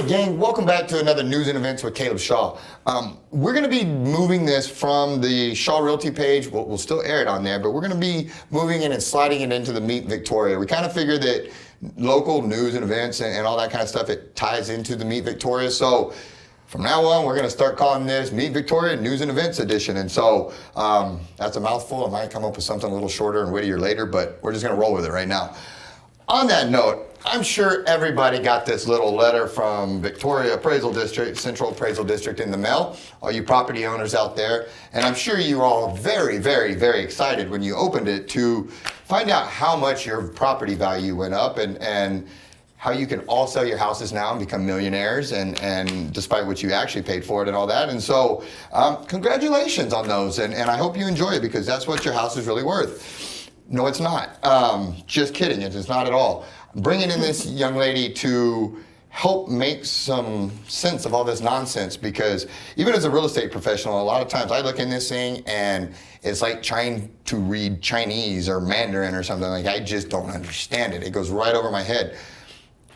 right, gang, welcome back to another News and Events with Caleb Shaw. We're going to be moving this from the Shaw Realty page. We'll still air it on there, but we're going to be moving it and sliding it into the Meet Victoria. We kind of figured that local news and events and all that kind of stuff, it ties into the Meet Victoria. So from now on, we're going to start calling this Meet Victoria News and Events Edition. And so that's a mouthful. I might come up with something a little shorter and wittier later, but we're just going to roll with it right now. On that note, I'm sure everybody got this little letter from Victoria Appraisal District, Central Appraisal District in the mail, all you property owners out there. And I'm sure you were all very, very, very excited when you opened it to find out how much your property value went up and how you can all sell your houses now and become millionaires and despite what you actually paid for it and all that. And so congratulations on those. And I hope you enjoy it because that's what your house is really worth. No, it's not. Just kidding. It's not at all. Bringing in this young lady to help make some sense of all this nonsense, because even as a real estate professional, a lot of times I look in this thing and it's like trying to read Chinese or Mandarin or something. Like, I just don't understand it. It goes right over my head.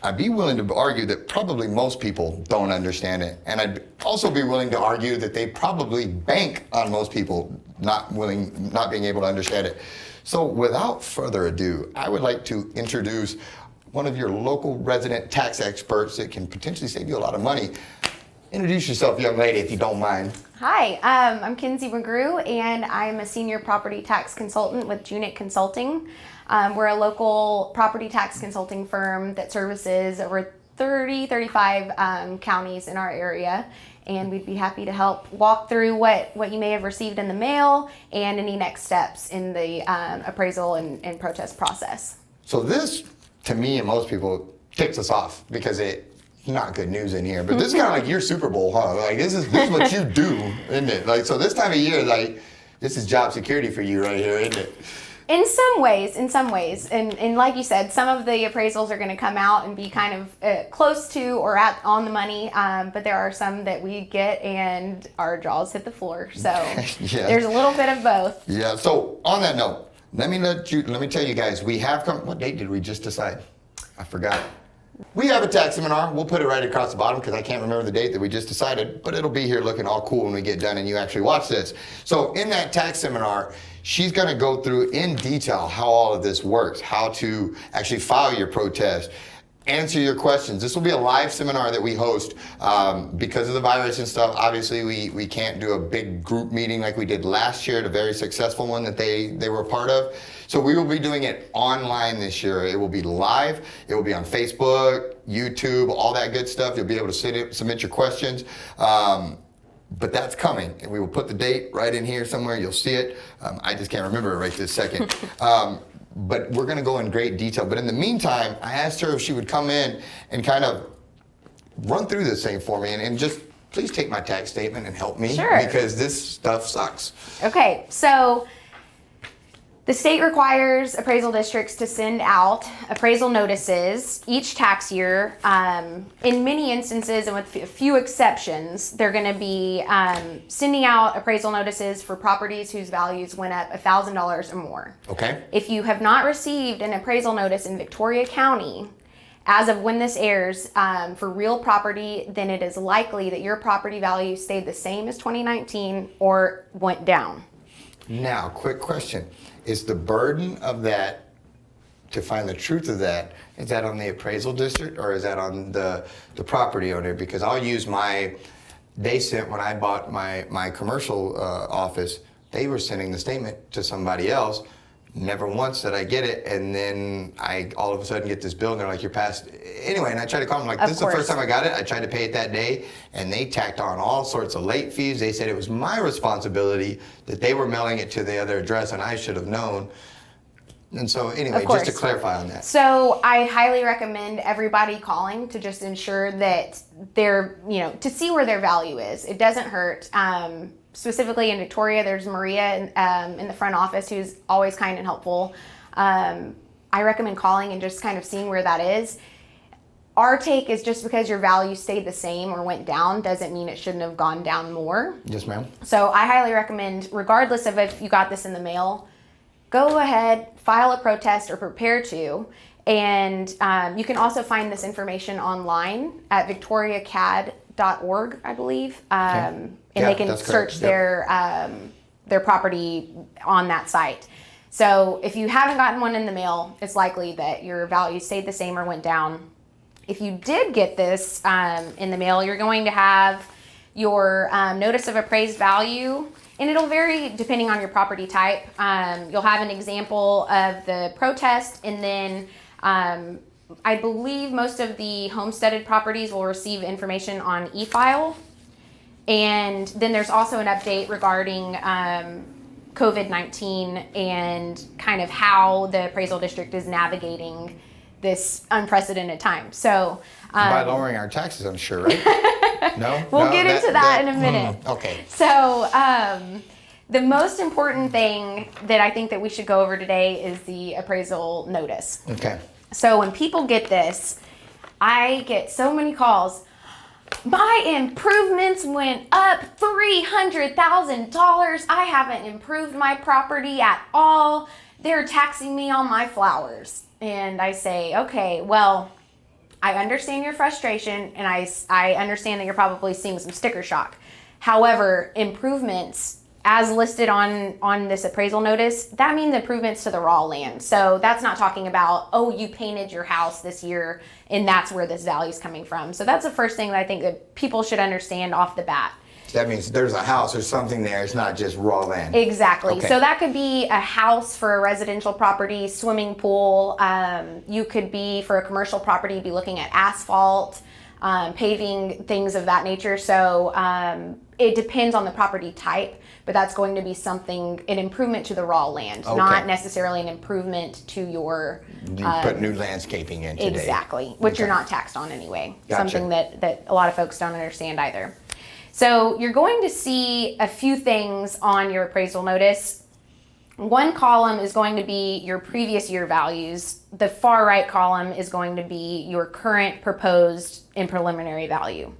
I'd be willing to argue that probably most people don't understand it. And I'd also be willing to argue that they probably bank on most people not being able to understand it. So without further ado, I would like to introduce one of your local resident tax experts that can potentially save you a lot of money. Introduce yourself, young lady, if you don't mind. Hi, I'm Kinsey McGrew, and I'm a senior property tax consultant with Junek Consulting. We're a local property tax consulting firm that services over 35 counties in our area. And we'd be happy to help walk through what you may have received in the mail and any next steps in the appraisal and protest process. So this, to me and most people, ticks us off because it's not good news in here. But this is kind of like your Super Bowl, huh? Like this is what you do, isn't it? Like, so this time of year, like, this is job security for you right here, isn't it? In some ways. And like you said, some of the appraisals are going to come out and be kind of close to or on the money, but there are some that we get and our jaws hit the floor. So yeah. There's a little bit of both. Yeah, so on that note, let me tell you guys, we have come, what date did we just decide? I forgot. We have a tax seminar. We'll put it right across the bottom because I can't remember the date that we just decided, but it'll be here looking all cool when we get done and you actually watch this. So in that tax seminar, she's going to go through in detail how all of this works, how to actually file your protest, answer your questions. This will be a live seminar that we host because of the virus and stuff. Obviously, we can't do a big group meeting like we did last year, the very successful one that they were a part of. So we will be doing it online this year. It will be live. It will be on Facebook, YouTube, all that good stuff. You'll be able to submit your questions. But that's coming, and we will put the date right in here somewhere. You'll see it. I just can't remember it right this second. But we're going to go in great detail. But in the meantime, I asked her if she would come in and kind of run through this thing for me and just please take my tax statement and help me. Sure. Because this stuff sucks. Okay, so the state requires appraisal districts to send out appraisal notices each tax year. In many instances, and with a few exceptions, they're going to be sending out appraisal notices for properties whose values went up $1,000 or more. Okay. If you have not received an appraisal notice in Victoria County, as of when this airs, for real property, then it is likely that your property value stayed the same as 2019 or went down. Now, quick question. Is the burden of that, to find the truth of that, is that on the appraisal district or is that on the property owner? Because I'll use they sent, when I bought my commercial office, they were sending the statement to somebody else. Never once did I get it, and then I all of a sudden get this bill and they're like, you're past. Anyway, and I tried to call them like, this is the first time I got it. I tried to pay it that day, and they tacked on all sorts of late fees. They said it was my responsibility that they were mailing it to the other address, and I should have known. And so anyway, just to clarify on that. So I highly recommend everybody calling to just ensure that they're, to see where their value is. It doesn't hurt. Specifically in Victoria, there's Maria in the front office who's always kind and helpful. I recommend calling and just kind of seeing where that is. Our take is just because your value stayed the same or went down doesn't mean it shouldn't have gone down more. Yes, ma'am. So I highly recommend, regardless of if you got this in the mail, go ahead, file a protest or prepare to, And you can also find this information online at victoriacad.org, I believe. And they can search their property on that site. So if you haven't gotten one in the mail, it's likely that your value stayed the same or went down. If you did get this in the mail, you're going to have your notice of appraised value, and it'll vary depending on your property type. You'll have an example of the protest, and then I believe most of the homesteaded properties will receive information on e-file. And then there's also an update regarding COVID-19 and kind of how the appraisal district is navigating this unprecedented time. So by lowering our taxes, I'm sure, right? No? We'll get into that in a minute. Okay. So the most important thing that I think that we should go over today is the appraisal notice. Okay. So when people get this, I get so many calls. My improvements went up $300,000. I haven't improved my property at all. They're taxing me on my flowers. And I say, okay, well, I understand your frustration, and I understand that you're probably seeing some sticker shock. However, improvements as listed on this appraisal notice, that means improvements to the raw land. So that's not talking about, oh, you painted your house this year and that's where this value is coming from. So that's the first thing that I think that people should understand off the bat. That means there's a house or something there. It's not just raw land. Exactly. Okay. So that could be a house for a residential property, swimming pool. You could be for a commercial property, be looking at asphalt, paving, things of that nature. So it depends on the property type, but that's going to be something, an improvement to the raw land, not necessarily an improvement to your... You put new landscaping in today. Exactly, which you're not taxed on anyway. Gotcha. Something that a lot of folks don't understand either. So you're going to see a few things on your appraisal notice. One column is going to be your previous year values. The far right column is going to be your current, proposed, and preliminary value.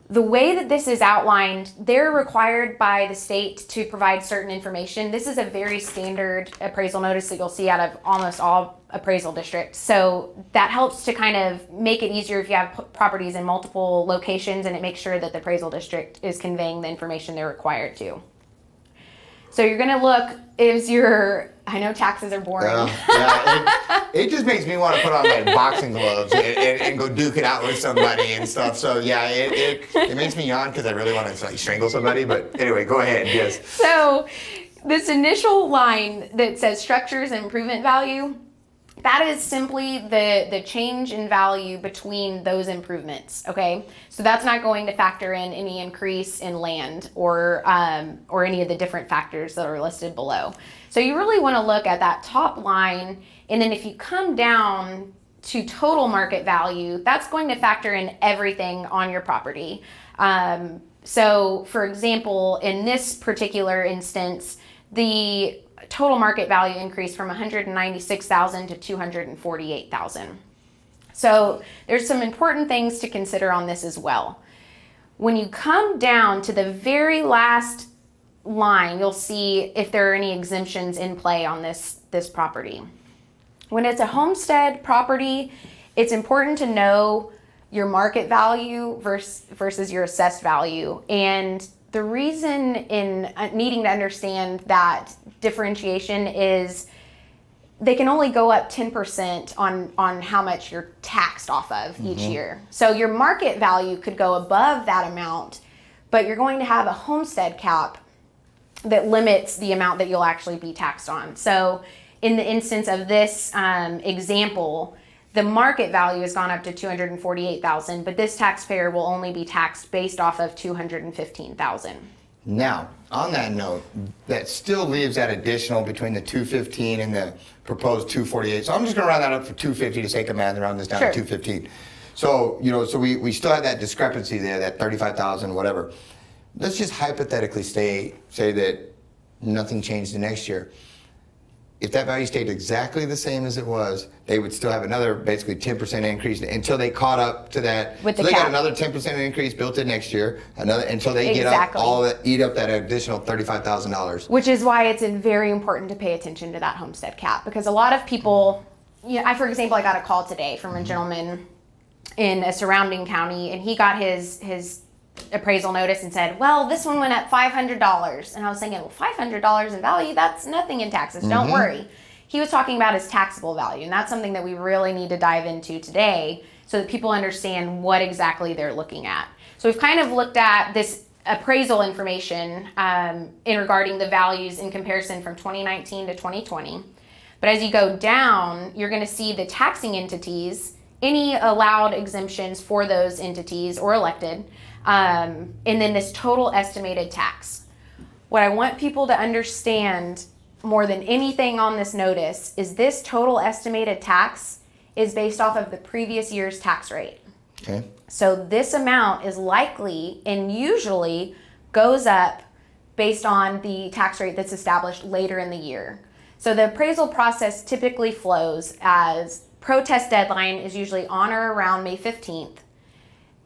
The way that this is outlined, they're required by the state to provide certain information. This is a very standard appraisal notice that you'll see out of almost all appraisal districts. So that helps to kind of make it easier if you have properties in multiple locations, and it makes sure that the appraisal district is conveying the information they're required to. So you're gonna look, I know taxes are boring. It just makes me want to put on my boxing gloves and go duke it out with somebody and stuff. So yeah, it makes me yawn because I really want to strangle somebody. But anyway, go ahead. Yes. So this initial line that says structures and improvement value, that is simply the change in value between those improvements, okay? So that's not going to factor in any increase in land or any of the different factors that are listed below. So you really want to look at that top line, and then if you come down to total market value, that's going to factor in everything on your property. So for example, in this particular instance, the total market value increased from $196,000 to $248,000. So there's some important things to consider on this as well. When you come down to the very last line, you'll see if there are any exemptions in play on this property. When it's a homestead property, it's important to know your market value versus your assessed value. And the reason in needing to understand that differentiation is they can only go up 10% on how much you're taxed off of each year. So your market value could go above that amount, but you're going to have a homestead cap that limits the amount that you'll actually be taxed on. So in the instance of this example, the market value has gone up to $248,000, but this taxpayer will only be taxed based off of $215,000. Now, on that note, that still leaves that additional between the $215,000 and the proposed $248,000. So I'm just going to round that up for $250,000 to sake of math and round this down to $215,000. So so we still have that discrepancy there, that $35,000, whatever. Let's just hypothetically say that nothing changed the next year. If that value stayed exactly the same as it was, they would still have another basically 10% increase until they caught up to that. With the so they cap. got another 10% increase built in next year, until they get up eat up that additional $35,000. Which is why it's very important to pay attention to that homestead cap, because a lot of people for example, I got a call today from a gentleman in a surrounding county, and he got his appraisal notice and said, well, this one went up $500. And I was thinking, well, $500 in value, that's nothing in taxes. Don't worry. He was talking about his taxable value, and that's something that we really need to dive into today so that people understand what exactly they're looking at. So we've kind of looked at this appraisal information in regarding the values in comparison from 2019 to 2020. But as you go down, you're going to see the taxing entities, any allowed exemptions for those entities or elected, and then this total estimated tax. What I want people to understand more than anything on this notice is this total estimated tax is based off of the previous year's tax rate. Okay. So this amount is likely and usually goes up based on the tax rate that's established later in the year. So the appraisal process typically flows as protest deadline is usually on or around May 15th.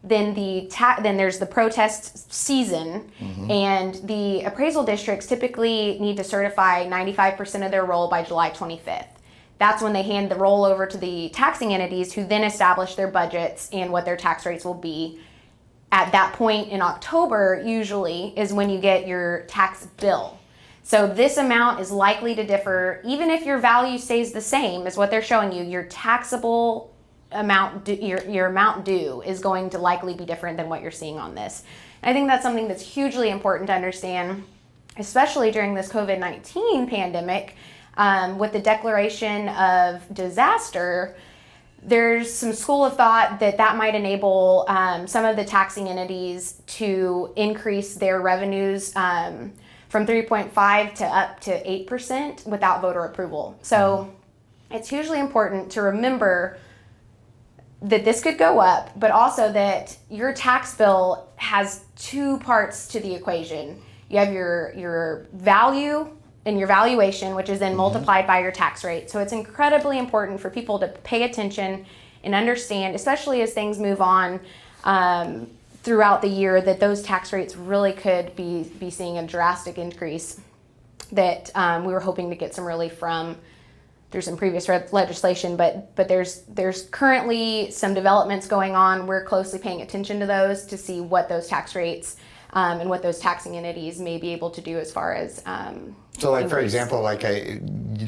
Then then there's the protest season, and the appraisal districts typically need to certify 95% of their roll by July 25th. That's when they hand the roll over to the taxing entities, who then establish their budgets and what their tax rates will be. At that point in October, usually, is when you get your tax bill. So this amount is likely to differ, even if your value stays the same as what they're showing you. Your taxable amount, your amount due is going to likely be different than what you're seeing on this. And I think that's something that's hugely important to understand, especially during this COVID-19 pandemic. With the declaration of disaster, there's some school of thought that might enable some of the taxing entities to increase their revenues from 3.5 to up to 8% without voter approval. So it's hugely important to remember that this could go up, but also that your tax bill has two parts to the equation. You have your value and your valuation, which is then multiplied by your tax rate. So it's incredibly important for people to pay attention and understand, especially as things move on throughout the year, that those tax rates really could be seeing a drastic increase that we were hoping to get some relief from through some previous legislation, but there's currently some developments going on. We're closely paying attention to those to see what those tax rates and what those taxing entities may be able to do as far as So like, for increase. example, like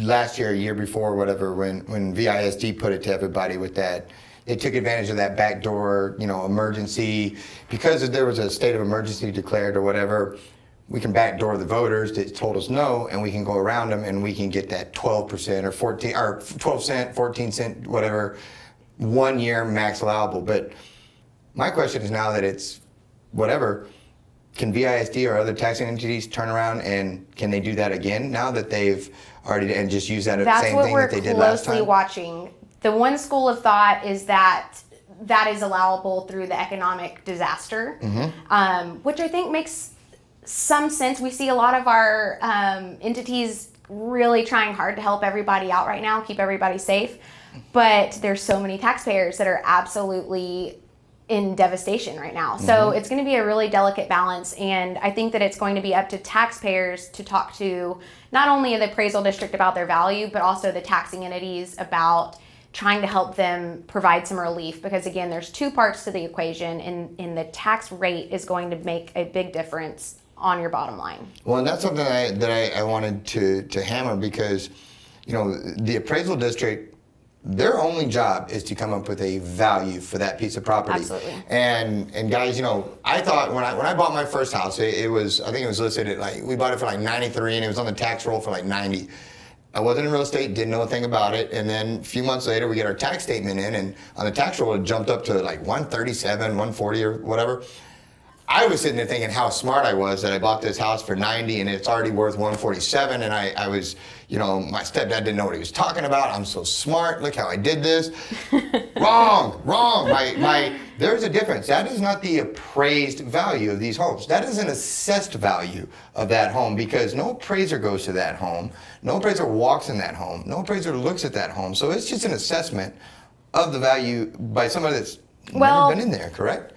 last year, year before, whatever, when VISD put it to everybody with that, they took advantage of that backdoor, emergency, because there was a state of emergency declared or whatever. We can backdoor the voters that told us no, and we can go around them, and we can get that 12% or 14 or 12 cent, 14 cent, whatever, 1 year max allowable. But my question is, now that it's whatever, can VISD or other taxing entities turn around and can they do that again now that they've already, and just use that That's same what thing we're that they did last closely time? watching. The one school of thought is that is allowable through the economic disaster, which I think makes some sense. We see a lot of our entities really trying hard to help everybody out right now, keep everybody safe, but there's so many taxpayers that are absolutely in devastation right now. So it's going to be a really delicate balance, and I think that it's going to be up to taxpayers to talk to not only the appraisal district about their value, but also the taxing entities about trying to help them provide some relief, because again, there's two parts to the equation, and the tax rate is going to make a big difference on your bottom line. Well, and that's something that I wanted to hammer, because the appraisal district, their only job is to come up with a value for that piece of property. Absolutely. And guys, I thought when I bought my first house, it was, I think it was listed at we bought it for like 93, and it was on the tax roll for like 90. I wasn't in real estate, didn't know a thing about it, and then a few months later we get our tax statement in, and on the tax roll it jumped up to like 137, 140 or whatever. I was sitting there thinking how smart I was that I bought this house for 90 and it's already worth 147, and I was, my stepdad didn't know what he was talking about. I'm so smart, look how I did this. Wrong. There's a difference. That is not the appraised value of these homes. That is an assessed value of that home, because no appraiser goes to that home. No appraiser walks in that home. No appraiser looks at that home. So it's just an assessment of the value by somebody that's never been in there, correct?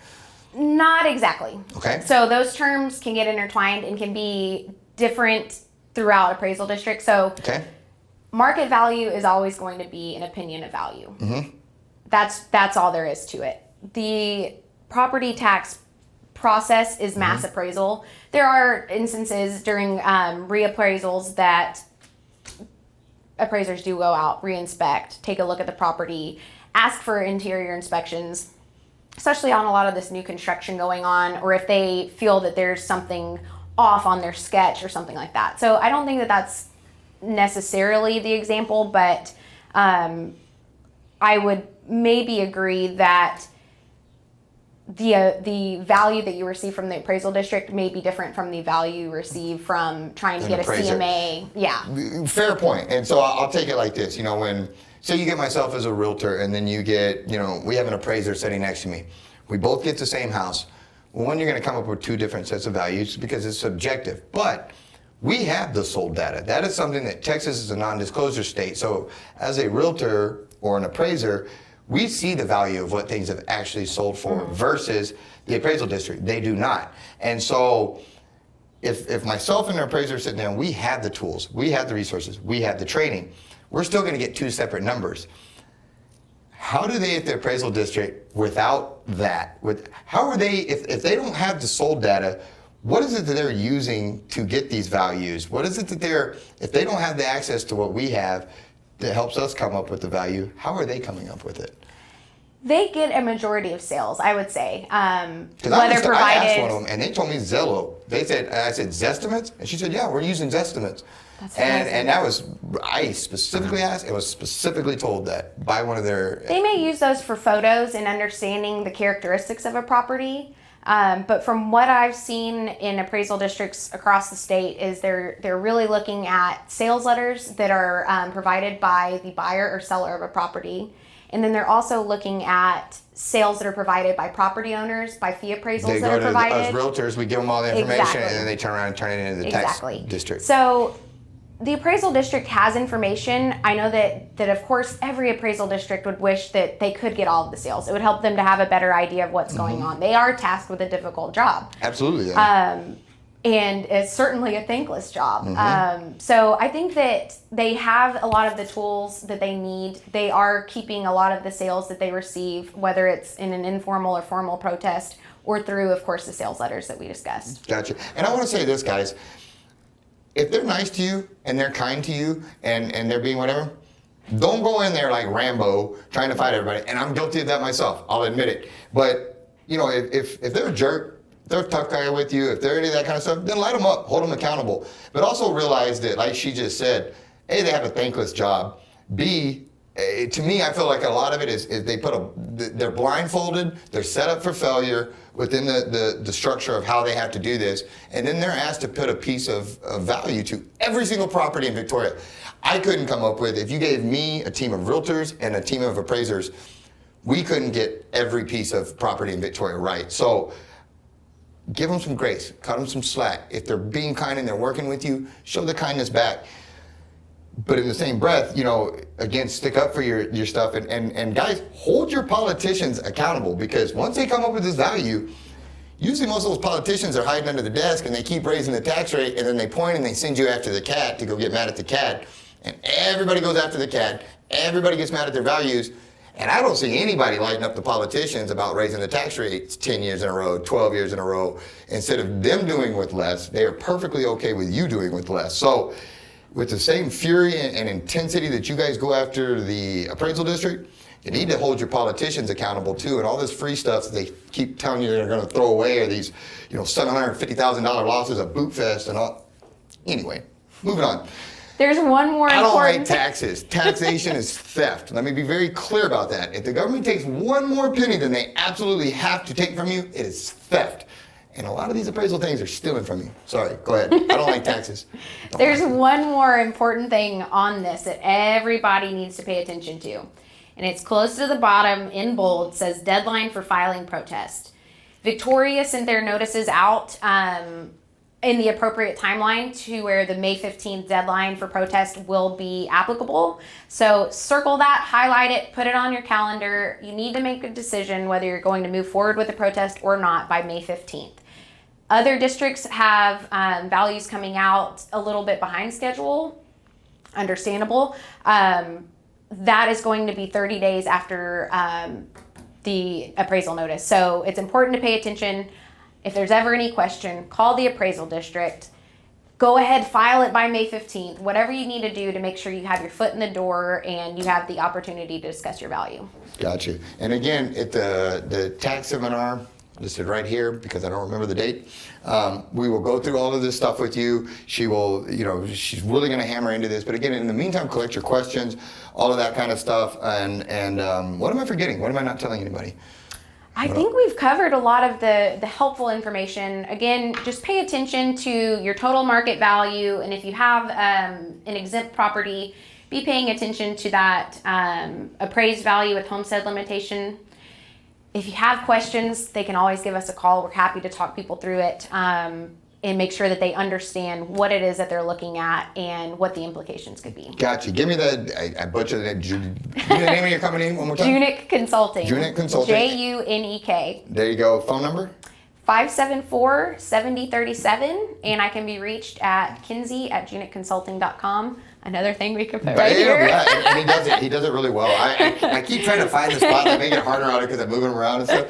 Not exactly. Okay. So those terms can get intertwined and can be different throughout appraisal districts. So Okay. market value is always going to be an opinion of value. That's all there is to it. The property tax process is mass appraisal. There are instances during reappraisals that appraisers do go out, re-inspect, take a look at the property, ask for interior inspections, especially on a lot of this new construction going on, or if they feel that there's something off on their sketch or something like that. So I don't think that that's necessarily the example, but I would maybe agree that the value that you receive from the appraisal district may be different from the value you receive from trying to get a CMA. Yeah. Fair point. And so I'll take it like this. When, say you get myself as a realtor and then you get, we have an appraiser sitting next to me. We both get the same house. Well, one, you're going to come up with two different sets of values because it's subjective. But we have the sold data. That is something that Texas is a non-disclosure state. So as a realtor or an appraiser, we see the value of what things have actually sold for versus the appraisal district. They do not. And so if myself and an appraiser are sitting there and we have the tools, we have the resources, we have the training, we're still going to get two separate numbers. How do they at the appraisal district without that? How are they, if they don't have the sold data, what is it that they're using to get these values? What is it that if they don't have the access to what we have that helps us come up with the value, how are they coming up with it? They get a majority of sales, I would say. Because I asked one of them, and they told me Zillow. I said Zestimates, and she said, yeah, we're using Zestimates. And that was, I specifically asked, and was specifically told that by one of their. They may use those for photos and understanding the characteristics of a property. But from what I've seen in appraisal districts across the state is they're really looking at sales letters that are provided by the buyer or seller of a property. And then they're also looking at sales that are provided by property owners, by fee appraisals that are provided. Us realtors, we give them all the information and then they turn around and turn it into the tax district. So the appraisal district has information. I know that of course every appraisal district would wish that they could get all of the sales. It would help them to have a better idea of what's going on. They are tasked with a difficult job. Absolutely. Yeah. And it's certainly a thankless job. So I think that they have a lot of the tools that they need. They are keeping a lot of the sales that they receive, whether it's in an informal or formal protest or through, of course, the sales letters that we discussed. Gotcha. And I want to say this, guys. If they're nice to you and they're kind to you and they're being whatever, don't go in there like Rambo trying to fight everybody. And I'm guilty of that myself. I'll admit it. But, if they're a jerk, they're a tough guy with you, if they're any of that kind of stuff, then light them up, hold them accountable. But also realize that, like she just said, A, they have a thankless job. B, to me, I feel like a lot of it is they're blindfolded, they're set up for failure within the structure of how they have to do this, and then they're asked to put a piece of value to every single property in Victoria. I couldn't come up with, if you gave me a team of realtors and a team of appraisers, we couldn't get every piece of property in Victoria right. So give them some grace, cut them some slack. If they're being kind and they're working with you, show the kindness back. But in the same breath, again, stick up for your stuff. And guys, hold your politicians accountable, because once they come up with this value, usually most of those politicians are hiding under the desk and they keep raising the tax rate, and then they point and they send you after the CAD to go get mad at the CAD. And everybody goes after the CAD. Everybody gets mad at their values. And I don't see anybody lighting up the politicians about raising the tax rates 10 years in a row, 12 years in a row. Instead of them doing with less, they are perfectly okay with you doing with less. So with the same fury and intensity that you guys go after the appraisal district, you need to hold your politicians accountable too. And all this free stuff that they keep telling you they're going to throw away, or these, $750,000 losses at Boot Fest and all. Anyway, moving on. There's one more I don't like taxes. Taxation is theft. Let me be very clear about that. If the government takes one more penny than they absolutely have to take from you, it is theft. And a lot of these appraisal things are stealing from you. Sorry, go ahead. I don't like taxes. There's one more important thing on this that everybody needs to pay attention to. And it's close to the bottom in bold, says deadline for filing protest. Victoria sent their notices out in the appropriate timeline to where the May 15th deadline for protest will be applicable. So circle that, highlight it, put it on your calendar. You need to make a decision whether you're going to move forward with the protest or not by May 15th. Other districts have values coming out a little bit behind schedule. understandable. That is going to be 30 days after the appraisal notice. So it's important to pay attention. If there's ever any question, call the appraisal district. Go ahead, file it by May 15th. Whatever you need to do to make sure you have your foot in the door and you have the opportunity to discuss your value. Gotcha. And again, at the tax seminar, listed right here because I don't remember the date, we will go through all of this stuff with you. She will, she's really going to hammer into this. But again, in the meantime, collect your questions, all of that kind of stuff. And what am I forgetting? What am I not telling anybody? I think we've covered a lot of the helpful information. Again, just pay attention to your total market value, and if you have an exempt property, be paying attention to that appraised value with homestead limitation. If you have questions, they can always give us a call. We're happy to talk people through it and make sure that they understand what it is that they're looking at and what the implications could be. Gotcha. Give me I butchered it. Give me the name of your company one more time. Junek Consulting. Junek Consulting. Junek. There you go. Phone number? 574-7037, and I can be reached at Kinsey at junekconsulting.com. Another thing we could put right here. Yeah, and he does it really well. I keep trying to find the spot that make it harder on it because I'm moving around and stuff.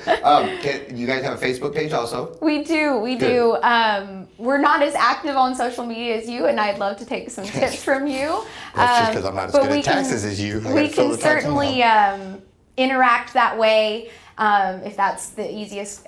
You guys have a Facebook page also? We do. We're not as active on social media as you, and I'd love to take some tips from you. That's just because I'm not as good at taxes as you. We can certainly interact that way if that's the easiest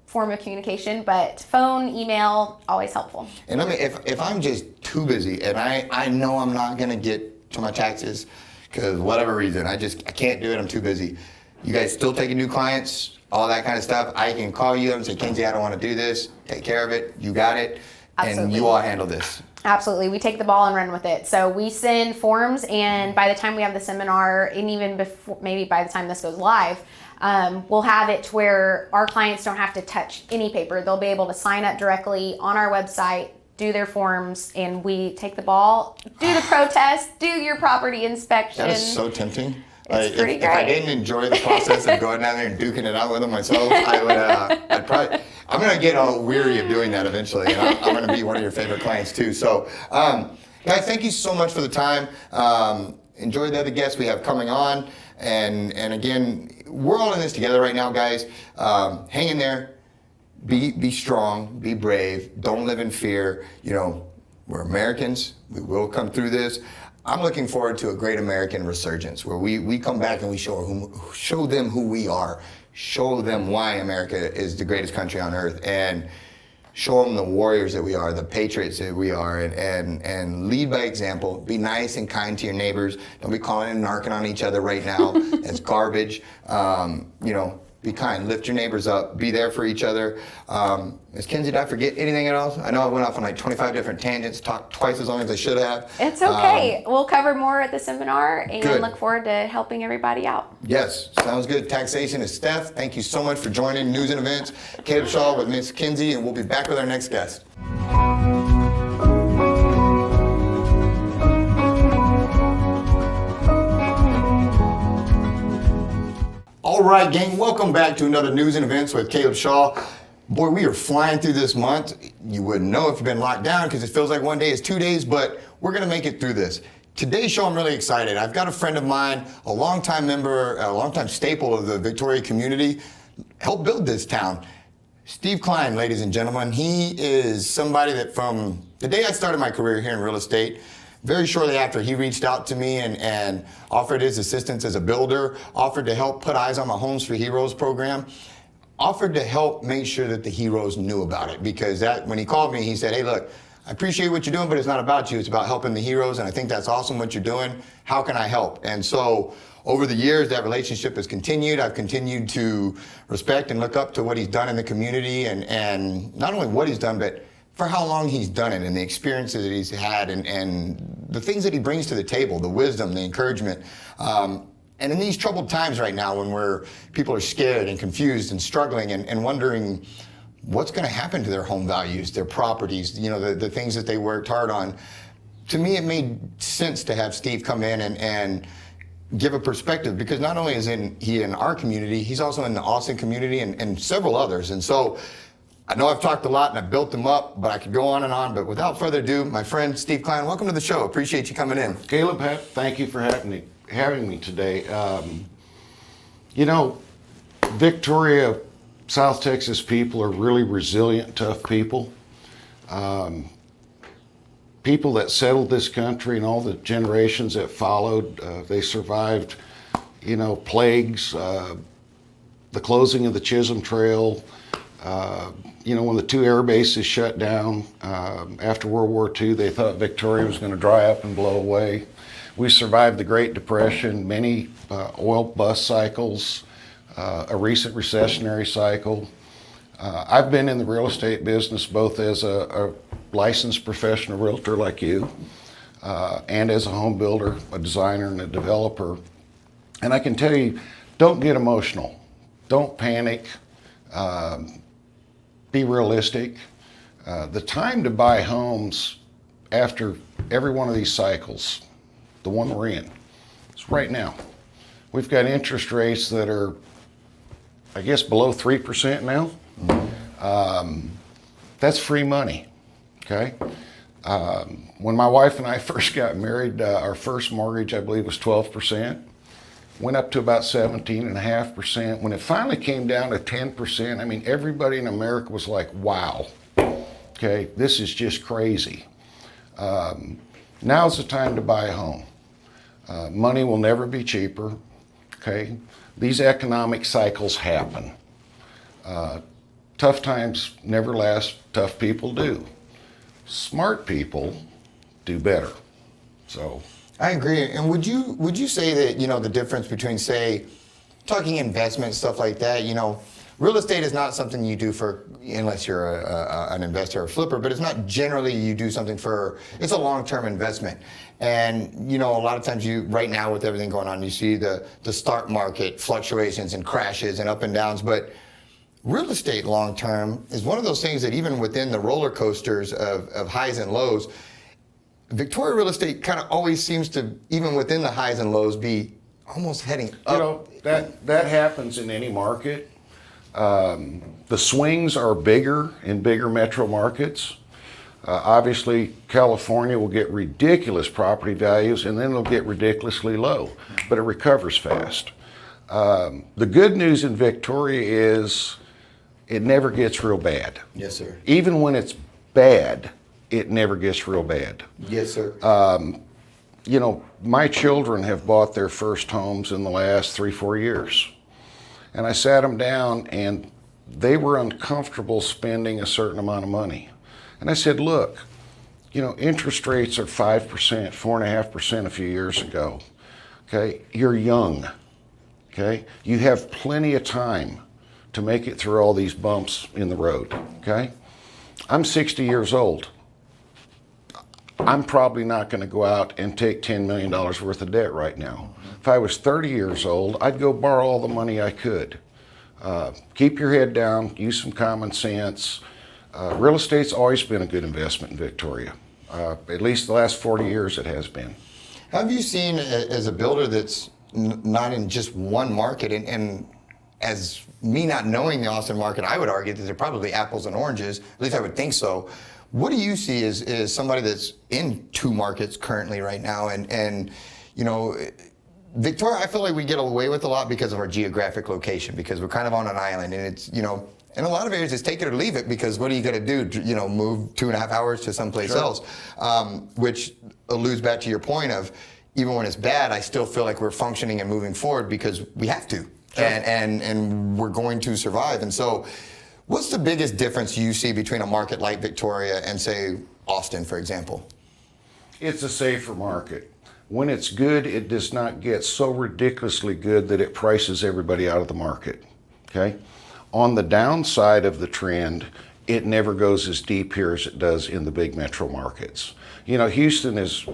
form of communication, but phone, email, always helpful. And I mean, if I'm just too busy and I know I'm not going to get to my taxes because whatever reason, I can't do it, I'm too busy. You guys still taking new clients, all that kind of stuff. I can call you and say, Kinsey, I don't want to do this. Take care of it. You got it. Absolutely. And you all handle this. Absolutely. We take the ball and run with it. So we send forms, and by the time we have the seminar, and even before, maybe by the time this goes live, we'll have it to where our clients don't have to touch any paper. They'll be able to sign up directly on our website, do their forms, and we take the ball, do the protest, do your property inspection. That is so tempting. It's pretty great. If I didn't enjoy the process of going down there and duking it out with them myself, I'd probably, I'm going to get all weary of doing that eventually. And I'm going to be one of your favorite clients too. So, guys, thank you so much for the time. Enjoy the other guests we have coming on. And again, we're all in this together right now, guys. Hang in there. Be strong. Be brave. Don't live in fear. We're Americans. We will come through this. I'm looking forward to a great American resurgence where we come back and we show them who we are, show them why America is the greatest country on earth, and show them the warriors that we are, the patriots that we are, and lead by example. Be nice and kind to your neighbors. Don't be calling and narking on each other right now. That's garbage. Be kind. Lift your neighbors up. Be there for each other. Ms. Kinsey, did I forget anything else? I know I went off on like 25 different tangents, talked twice as long as I should have. It's okay. We'll cover more at the seminar and good. Look forward to helping everybody out. Yes, sounds good. Taxation is Steph. Thank you so much for joining News and Events. Caleb Shaw with Ms. Kinsey, and we'll be back with our next guest. All right, gang, welcome back to another News and Events with Caleb Shaw. Boy, we are flying through this month. You wouldn't know if you've been locked down because it feels like one day is 2 days, but we're going to make it through this. Today's show, I'm really excited. I've got a friend of mine, a longtime member, a longtime staple of the Victoria community, helped build this town. Steve Klein, ladies and gentlemen. He is somebody that from the day I started my career here in real estate, very shortly after, he reached out to me and offered his assistance as a builder, offered to help put eyes on my Homes for Heroes program, offered to help make sure that the heroes knew about it. Because when he called me, he said, hey, look, I appreciate what you're doing, but it's not about you. It's about helping the heroes, and I think that's awesome what you're doing. How can I help? And so over the years, that relationship has continued. I've continued to respect and look up to what he's done in the community, and not only what he's done, but for how long he's done it and the experiences that he's had and the things that he brings to the table, the wisdom, the encouragement. And in these troubled times right now when people are scared and confused and struggling and wondering what's going to happen to their home values, their properties, the things that they worked hard on, to me it made sense to have Steve come in and give a perspective, because not only is he in our community, he's also in the Austin community and several others. And so I know I've talked a lot and I built them up, but I could go on and on. But without further ado, my friend Steve Klein, welcome to the show. Appreciate you coming in. Caleb, thank you for having me today. You know, Victoria, South Texas people are really resilient, tough people. People that settled this country and all the generations that followed, they survived, you know, plagues, the closing of the Chisholm Trail, you know, when the 2 air bases shut down after World War II, they thought Victoria was going to dry up and blow away. We survived the Great Depression, many oil bust cycles, a recent recessionary cycle. I've been in the real estate business both as a licensed professional realtor like you and as a home builder, a designer, and a developer. And I can tell you, don't get emotional. Don't panic. Be realistic. The time to buy homes after every one of these cycles, the one we're in, is right now. We've got interest rates that are, I guess, below 3% now. That's free money, okay? When my wife and I first got married, our first mortgage, I believe, was 12%. Went up to about 17.5%. When it finally came down to 10%, I mean, everybody in America was like, wow, okay, this is just crazy. Now's the time to buy a home. Money will never be cheaper, okay? These economic cycles happen. Tough times never last, tough people do. Smart people do better, so. I agree. And would you say that, you know, the difference between, say, talking investment, stuff like that, you know, real estate is not something you do for, unless you're an investor or a flipper, but it's not generally you do something for, it's a long-term investment. And, you know, a lot of times right now with everything going on, you see the stock market fluctuations and crashes and up and downs, but real estate long-term is one of those things that even within the roller coasters of highs and lows, Victoria real estate kind of always seems to, even within the highs and lows, be almost heading up. You know, that happens in any market. The swings are bigger in bigger metro markets. Obviously, California will get ridiculous property values and then it'll get ridiculously low, but it recovers fast. The good news in Victoria is it never gets real bad. Yes, sir. Even when it's bad, it never gets real bad. Yes, sir. You know, my children have bought their first homes in the last 3-4 years. And I sat them down and they were uncomfortable spending a certain amount of money. And I said, look, you know, interest rates are 5%, 4.5% a few years ago. Okay, you're young. Okay, you have plenty of time to make it through all these bumps in the road. Okay, I'm 60 years old. I'm probably not going to go out and take $10 million worth of debt right now. If I was 30 years old, I'd go borrow all the money I could. Keep your head down, use some common sense. Real estate's always been a good investment in Victoria. At least the last 40 years it has been. Have you seen, as a builder that's not in just one market, and as me not knowing the Austin market, I would argue that they're probably apples and oranges, at least I would think so. What do you see as somebody that's in 2 markets currently right now? And you know, Victoria, I feel like we get away with a lot because of our geographic location, because we're kind of on an island, and it's, you know, in a lot of areas it's take it or leave it, because what are you going to do? You know, move 2.5 hours to someplace else, which alludes back to your point of, even when it's bad, I still feel like we're functioning and moving forward because we have to, and we're going to survive. And so, what's the biggest difference you see between a market like Victoria and, say, Austin, for example? It's a safer market. When it's good, it does not get so ridiculously good that it prices everybody out of the market, okay? On the downside of the trend, it never goes as deep here as it does in the big metro markets. You know, Houston is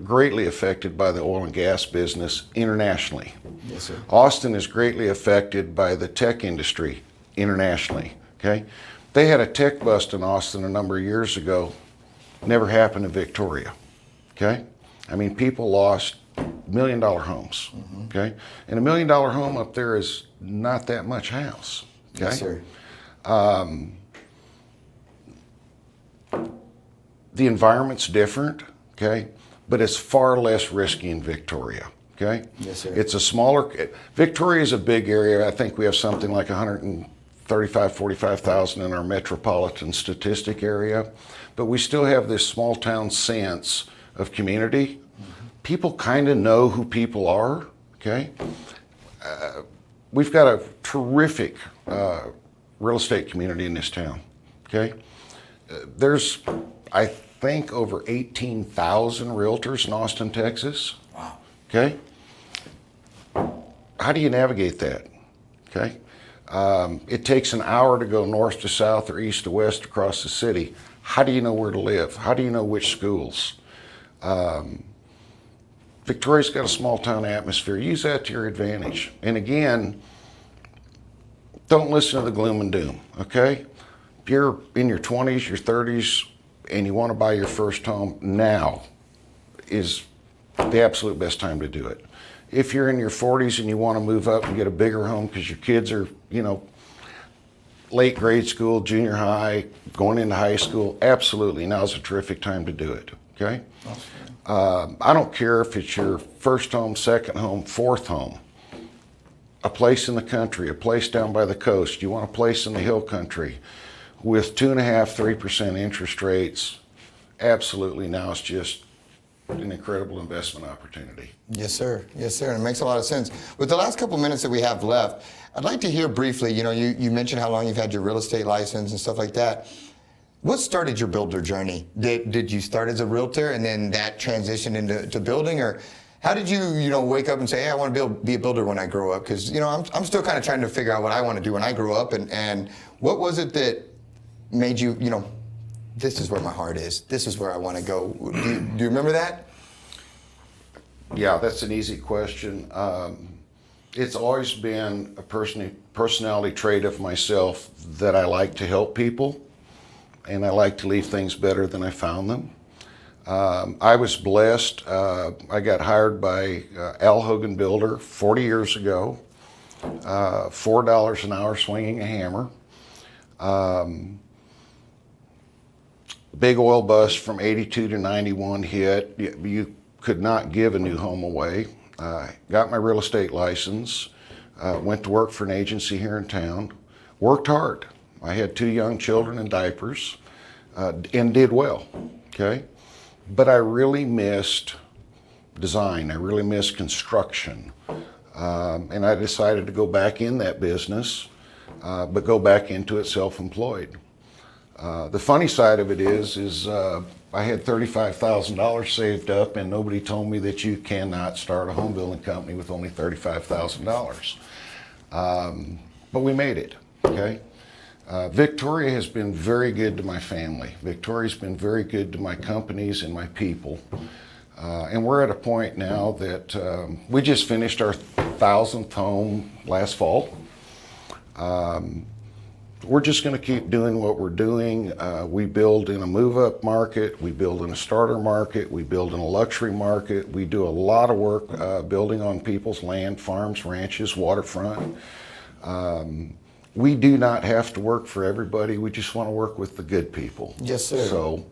greatly affected by the oil and gas business internationally. Yes, sir. Austin is greatly affected by the tech industry internationally, okay? They had a tech bust in Austin a number of years ago. Never happened in Victoria, okay? I mean, people lost $1 million homes, okay? And $1 million home up there is not that much house, okay? Yes, sir. The environment's different, okay, but it's far less risky in Victoria, okay? Yes, sir. It's a smaller, Victoria is a big area. I think we have something like 45,000 in our metropolitan statistic area, but we still have this small town sense of community. People kind of know who people are, okay? We've got a terrific real estate community in this town, okay? There's, I think, over 18,000 realtors in Austin, Texas. Wow. Okay? How do you navigate that? Okay? It takes an hour to go north to south or east to west across the city. How do you know where to live? How do you know which schools? Victoria's got a small town atmosphere. Use that to your advantage. And again, don't listen to the gloom and doom, okay? If you're in your 20s, your 30s, and you want to buy your first home, now is the absolute best time to do it. If you're in your 40s and you want to move up and get a bigger home because your kids are, late grade school, junior high, going into high school, absolutely, now's a terrific time to do it, okay? I don't care if it's your first home, second home, fourth home, a place in the country, a place down by the coast, you want a place in the hill country with 2.5–3% interest rates, absolutely, now it's just an incredible investment opportunity. Yes, sir. Yes, sir. And it makes a lot of sense. With the last couple minutes that we have left, I'd like to hear briefly, you mentioned how long you've had your real estate license and stuff like that. What started your builder journey? Did you start as a realtor and then that transitioned into building, or how did you wake up and say, hey, I want to be a builder when I grow up? Because I'm still kind of trying to figure out what I want to do when I grow up, and what was it that made you this is where my heart is. This is where I want to go. Do you remember that? Yeah, that's an easy question. It's always been a personality trait of myself that I like to help people, and I like to leave things better than I found them. I was blessed. I got hired by Al Hogan Builder 40 years ago, $4 an hour swinging a hammer. Big oil bust from 82 to 91 hit. You could not give a new home away. Got my real estate license, went to work for an agency here in town, worked hard. I had 2 young children in diapers, and did well, okay? But I really missed design. I really missed construction. And I decided to go back in that business, but go back into it self-employed. The funny side of it is I had $35,000 saved up, and nobody told me that you cannot start a home building company with only $35,000. But we made it, okay? Victoria has been very good to my family. Victoria's been very good to my companies and my people. And we're at a point now that we just finished our 1,000th home last fall. We're just going to keep doing what we're doing. We build in a move-up market, we build in a starter market, we build in a luxury market. We do a lot of work building on people's land, farms, ranches, waterfront. We do not have to work for everybody. We just want to work with the good people. Yes, sir. So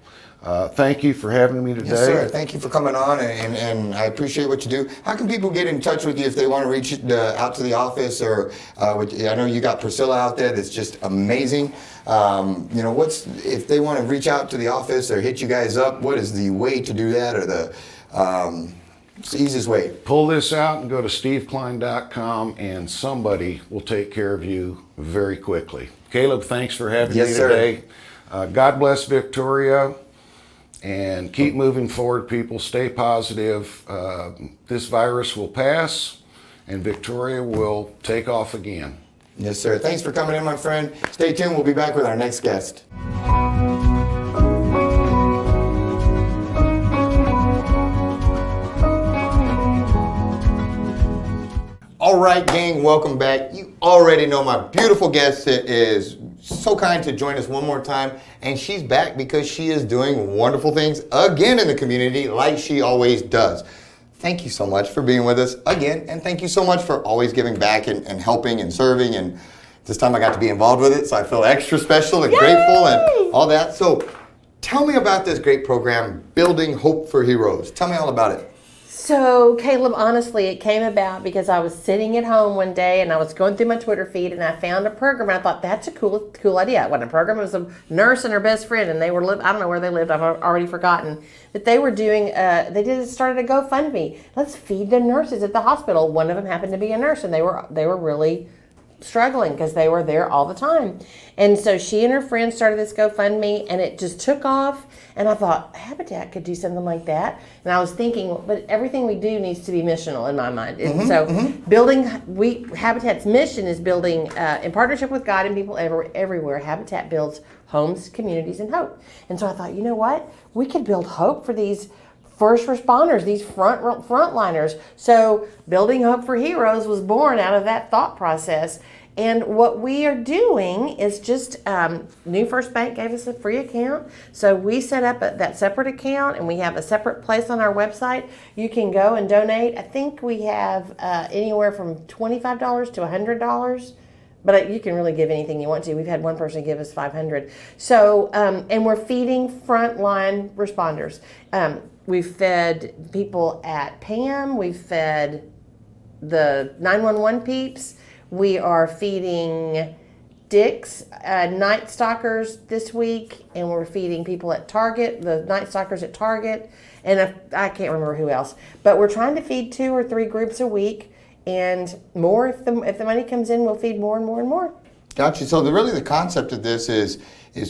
thank you for having me today. Yes, sir. Thank you for coming on, and I appreciate what you do. How can people get in touch with you if they want to reach out to the office, or I know you got Priscilla out there that's just amazing. If they want to reach out to the office or hit you guys up, what is the way to do that, or the it's the easiest way? Pull this out and go to steveklein.com, and somebody will take care of you very quickly. Caleb, thanks for having me today. God bless Victoria, and keep moving forward, people. Stay positive. This virus will pass, and Victoria will take off again. Yes, sir. Thanks for coming in, my friend. Stay tuned. We'll be back with our next guest. All right, gang, welcome back. You already know my beautiful guest that is so kind to join us one more time, and she's back because she is doing wonderful things again in the community like she always does. Thank you so much for being with us again, and thank you so much for always giving back and helping and serving, and this time I got to be involved with it, so I feel extra special and grateful and all that. So Tell me about this great program, Building Hope for Heroes. Tell me all about it. So, Caleb, honestly, it came about because I was sitting at home one day and I was going through my Twitter feed and I found a program and I thought, that's a cool idea. It wasn't a program, it was a nurse and her best friend, and they were, I don't know where they lived, I've already forgotten. But they were doing, started a GoFundMe. Let's feed the nurses at the hospital. One of them happened to be a nurse, and they were really struggling because they were there all the time. And so she and her friend started this GoFundMe, and it just took off. And I thought, Habitat could do something like that. And I was thinking, but everything we do needs to be missional in my mind. And so Habitat's mission is building, in partnership with God and people everywhere, Habitat builds homes, communities, and hope. And so I thought, you know what? We could build hope for these first responders, these frontliners. So Building Hope for Heroes was born out of that thought process. And what we are doing is just, New First Bank gave us a free account. So we set up that separate account, and we have a separate place on our website. You can go and donate. I think we have anywhere from $25 to $100. But you can really give anything you want to. We've had one person give us $500. So, and we're feeding frontline responders. We've fed people at PAM. We've fed the 911 peeps. We are feeding Dick's Night Stalkers this week, and we're feeding people at Target, the Night Stalkers at Target, and I can't remember who else. But we're trying to feed 2 or 3 groups a week, and more if the money comes in, we'll feed more and more and more. Gotcha. So the concept of this is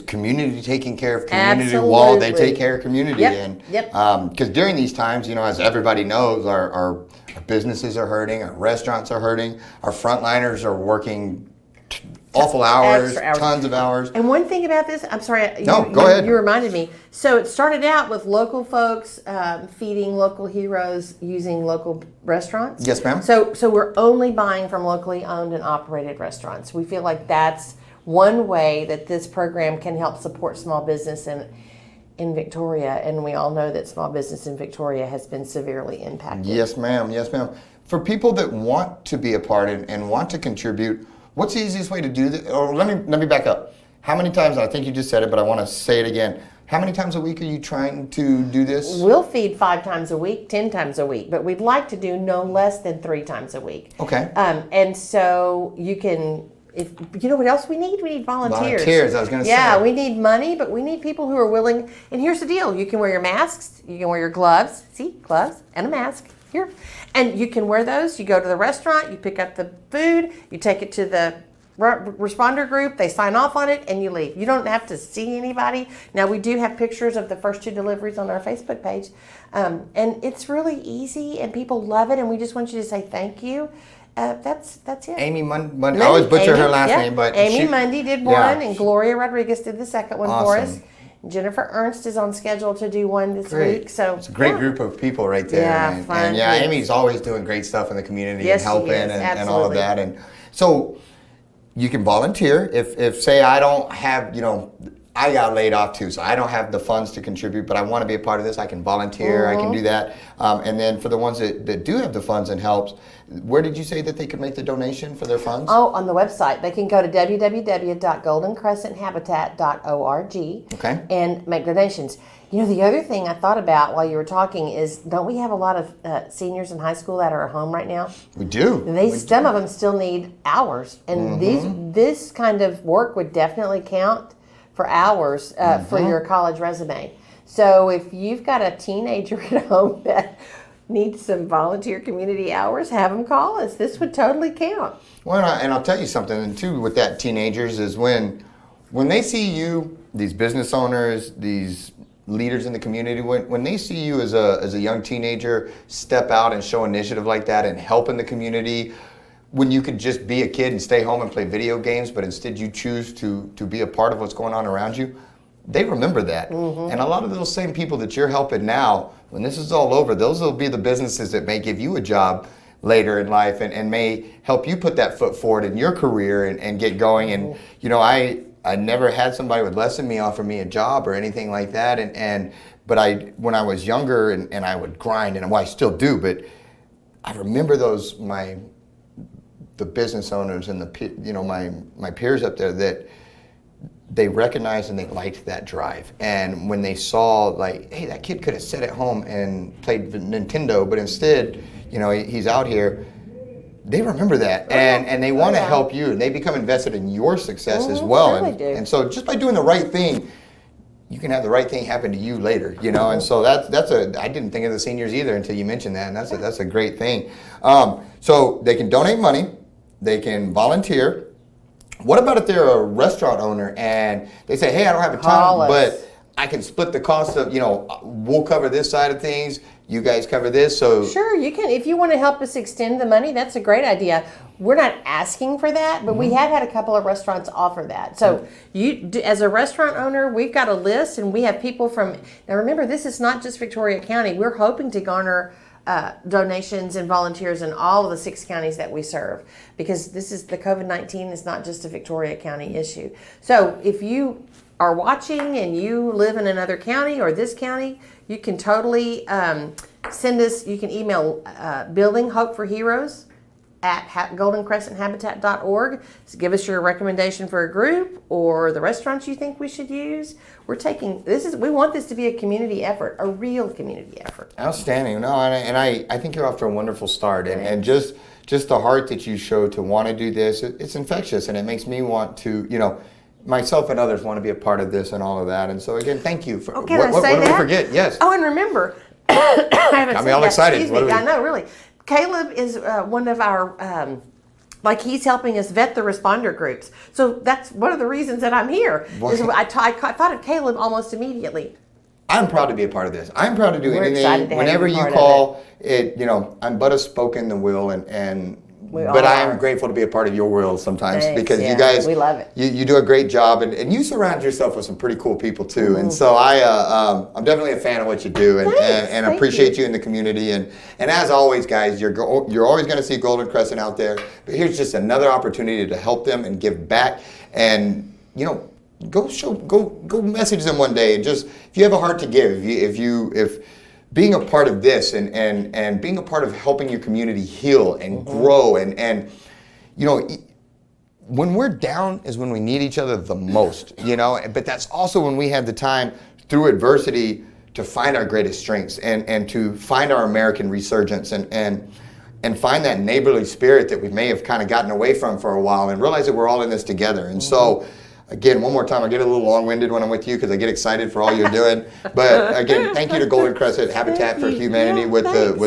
community taking care of community Absolutely. while they take care of community. Yep. And because during these times, as everybody knows, our businesses are hurting, our restaurants are hurting, our frontliners are working awful hours, tons of hours. And one thing about this, I'm sorry, Go ahead. You reminded me. So it started out with local folks feeding local heroes using local restaurants. Yes, ma'am. So we're only buying from locally owned and operated restaurants. We feel like that's one way that this program can help support small business in Victoria, and we all know that small business in Victoria has been severely impacted. Yes, ma'am. Yes, ma'am. For people that want to be a part and want to contribute, what's the easiest way to do this? Or let me back up. How many times, and I think you just said it, but I want to say it again. How many times a week are you trying to do this? We'll feed 5 times a week, 10 times a week, but we'd like to do no less than 3 times a week. Okay. And so you can, if you know what else we need? We need volunteers. Volunteers, I was going to say. Yeah, we need money, but we need people who are willing. And here's the deal. You can wear your masks. You can wear your gloves. See, gloves and a mask. Here. And you can wear those. You go to the restaurant. You pick up the food. You take it to the responder group. They sign off on it, and you leave. You don't have to see anybody. Now, we do have pictures of the first 2 deliveries on our Facebook page. And it's really easy, and people love it, and we just want you to say thank you. That's it. Amy Mundy. I always butcher her last name, but Amy Mundy did one, and Gloria Rodriguez did the second one for us. Awesome. Jennifer Ernst is on schedule to do one this week. So it's a great group of people right there. Yeah, and, fun. and yeah, Amy's always doing great stuff in the community Yes, and helping she is. and all of Absolutely. that. And so you can volunteer if say I don't have, I got laid off too, so I don't have the funds to contribute, but I want to be a part of this. I can volunteer. I can do that. And then for the ones that do have the funds and helps, where did you say that they could make the donation for their funds? Oh, on the website. They can go to www.goldencrescenthabitat.org and make donations. The other thing I thought about while you were talking is, don't we have a lot of seniors in high school that are at home right now? We do. Some of them still need hours, and this kind of work would definitely count for hours for your college resume. So if you've got a teenager at home that needs some volunteer community hours, have them call us. This would totally count. Well, and I'll tell you something too with that teenagers is when they see you, these business owners, these leaders in the community, when they see you as a young teenager step out and show initiative like that and help in the community, when you could just be a kid and stay home and play video games, but instead you choose to be a part of what's going on around you, they remember that. And a lot of those same people that you're helping now, when this is all over, those will be the businesses that may give you a job later in life and may help you put that foot forward in your career and get going. And I never had somebody with less than me offer me a job or anything like that. But when I was younger and I would grind, and I still do, but I remember the business owners and my peers up there that they recognized and they liked that drive. And when they saw, like, hey, that kid could have sat at home and played Nintendo, but instead, you know, he's out here, they remember that. And they want to help you, and they become invested in your success as well. Really do. And so just by doing the right thing, you can have the right thing happen to you later, you know. And so I didn't think of the seniors either until you mentioned that, and that's a great thing. So they can donate money, they can volunteer. What about if they're a restaurant owner and they say, hey, I don't have a ton, but I can split the cost of, you know, we'll cover this side of things, you guys cover this, so. Sure, you can. If you want to help us extend the money, that's a great idea. We're not asking for that, but we have had a couple of restaurants offer that. So you, as a restaurant owner, we've got a list, and we have people from, now remember, this is not just Victoria County. We're hoping to garner donations and volunteers in all of the 6 counties that we serve, because this is the COVID-19 is not just a Victoria County issue. So if you are watching and you live in another county or this county, you can totally send us, you can email Building Hope for Heroes at goldencrescenthabitat.org. So give us your recommendation for a group or the restaurants you think we should use. We're taking, we want this to be a community effort, a real community effort. Outstanding. No, and I think you're off to a wonderful start. And just the heart that you show to want to do this, it's infectious, and it makes me want to, you know, myself and others want to be a part of this and all of that. And so again, thank you for Okay, what say did we that? forget? Yes. Oh, and remember, I haven't Got me said all that. excited. Excuse What me. do we- I know, really. Caleb is one of our, like, he's helping us vet the responder groups. So that's one of the reasons that I'm here. Is I thought of Caleb almost immediately. I'm proud to be a part of this. I'm proud to do We're excited anything. to have Whenever you you part of call it, you know, I'm but a spoke in the will, but I am grateful to be a part of your world sometimes. Thanks, because yeah, you guys, we love it. You do a great job, and you surround yourself with some pretty cool people too. And so I'm definitely a fan of what you do, and Thank appreciate you in the community. And as always, guys, you're always going to see Golden Crescent out there. But here's just another opportunity to help them and give back. And you know, go message them one day, and just if you have a heart to give, if being a part of this and being a part of helping your community heal and grow and you know, when we're down is when we need each other the most, you know, but that's also when we have the time through adversity to find our greatest strengths and to find our American resurgence and find that neighborly spirit that we may have kind of gotten away from for a while, and realize that we're all in this together. And so again, one more time, I get a little long-winded when I'm with you because I get excited for all you're doing. But again, thank you to Golden Crescent Habitat for Humanity with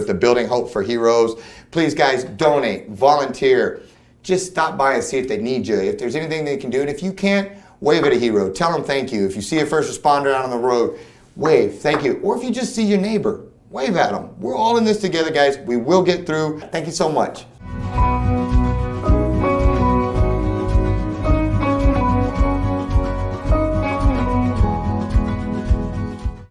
the Building Hope for Heroes. Please, guys, donate, volunteer. Just stop by and see if they need you. If there's anything they can do, and if you can't, wave at a hero. Tell them thank you. If you see a first responder out on the road, wave, thank you. Or if you just see your neighbor, wave at them. We're all in this together, guys. We will get through. Thank you so much.